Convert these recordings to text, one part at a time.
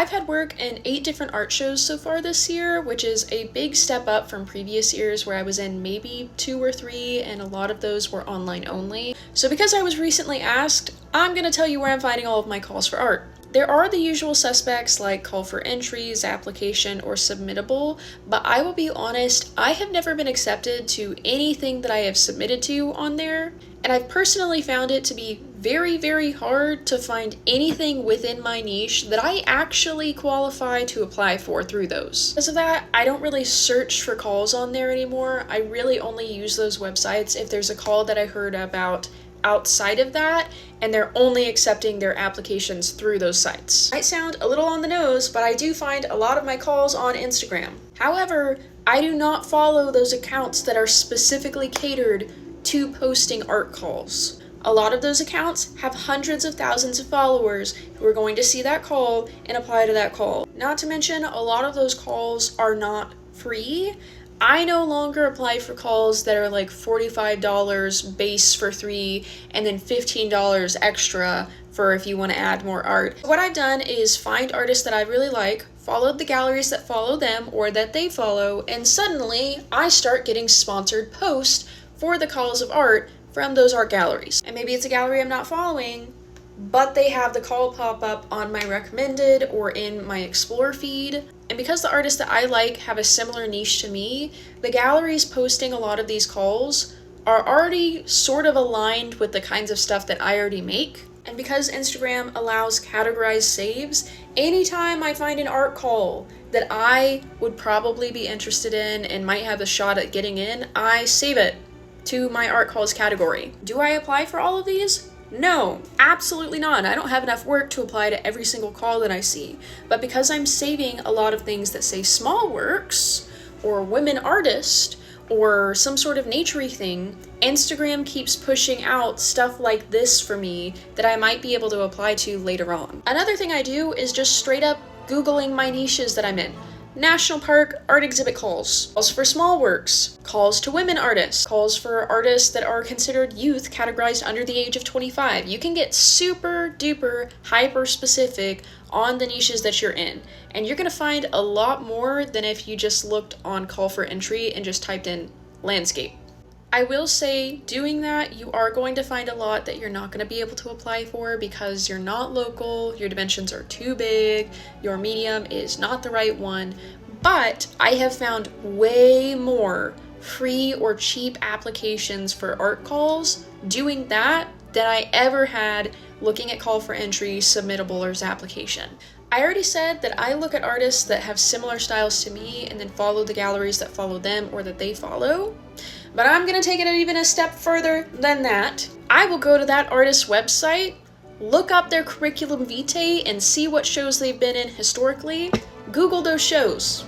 I've had work in 8 different art shows so far this year, which is a big step up from previous years where I was in maybe 2 or 3, and a lot of those were online only. So because I was recently asked, I'm gonna tell you where I'm finding all of my calls for art. There are the usual suspects like call for entries, application, or submittable, but I will be honest, I have never been accepted to anything that I have submitted to on there, and I've personally found it to be very, very hard to find anything within my niche that I actually qualify to apply for through those. Because of that, I don't really search for calls on there anymore. I really only use those websites if there's a call that I heard about outside of that, and they're only accepting their applications through those sites. Might sound a little on the nose, but I do find a lot of my calls on Instagram. However, I do not follow those accounts that are specifically catered to posting art calls. A lot of those accounts have hundreds of thousands of followers who are going to see that call and apply to that call. Not to mention, a lot of those calls are not free. I no longer apply for calls that are like $45 base for 3 and then $15 extra for if you want to add more art. What I've done is find artists that I really like, followed the galleries that follow them or that they follow, and suddenly I start getting sponsored posts for the calls of art from those art galleries. And maybe it's a gallery I'm not following, but they have the call pop up on my recommended or in my explore feed. And because the artists that I like have a similar niche to me, the galleries posting a lot of these calls are already sort of aligned with the kinds of stuff that I already make. And because Instagram allows categorized saves, anytime I find an art call that I would probably be interested in and might have a shot at getting in, I save it to my art calls category. Do I apply for all of these? No, absolutely not. I don't have enough work to apply to every single call that I see. But because I'm saving a lot of things that say small works, or women artist, or some sort of naturey thing, Instagram keeps pushing out stuff like this for me that I might be able to apply to later on. Another thing I do is just straight up Googling my niches that I'm in. National Park art exhibit calls for small works, calls to women artists, calls for artists that are considered youth categorized under the age of 25. You can get super duper hyper specific on the niches that you're in, and you're gonna find a lot more than if you just looked on call for entry and just typed in landscape. I will say, doing that, you are going to find a lot that you're not going to be able to apply for because you're not local, your dimensions are too big, your medium is not the right one, but I have found way more free or cheap applications for art calls doing that than I ever had looking at call for entry, submittable, or application. I already said that I look at artists that have similar styles to me and then follow the galleries that follow them or that they follow. But I'm gonna take it even a step further than that. I will go to that artist's website, look up their curriculum vitae and see what shows they've been in historically, Google those shows,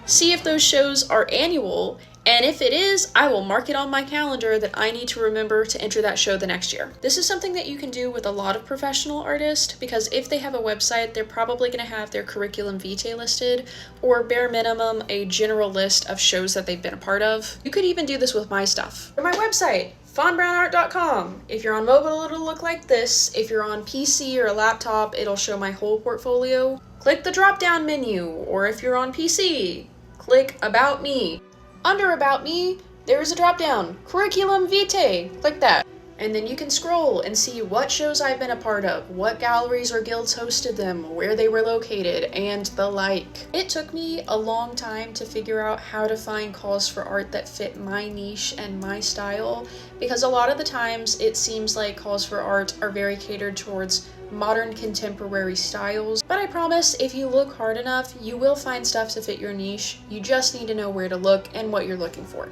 see if those shows are annual, and if it is, I will mark it on my calendar that I need to remember to enter that show the next year. This is something that you can do with a lot of professional artists because if they have a website, they're probably going to have their curriculum vitae listed, or bare minimum, a general list of shows that they've been a part of. You could even do this with my stuff. For my website, fawnbrownart.com. If you're on mobile, it'll look like this. If you're on PC or a laptop, it'll show my whole portfolio. Click the drop-down menu, or if you're on PC, click About Me. Under About Me, there is a drop-down, Curriculum Vitae. Click that. And then you can scroll and see what shows I've been a part of, what galleries or guilds hosted them, where they were located, and the like. It took me a long time to figure out how to find calls for art that fit my niche and my style, because a lot of the times it seems like calls for art are very catered towards modern contemporary styles. But I promise, if you look hard enough, you will find stuff to fit your niche. You just need to know where to look and what you're looking for.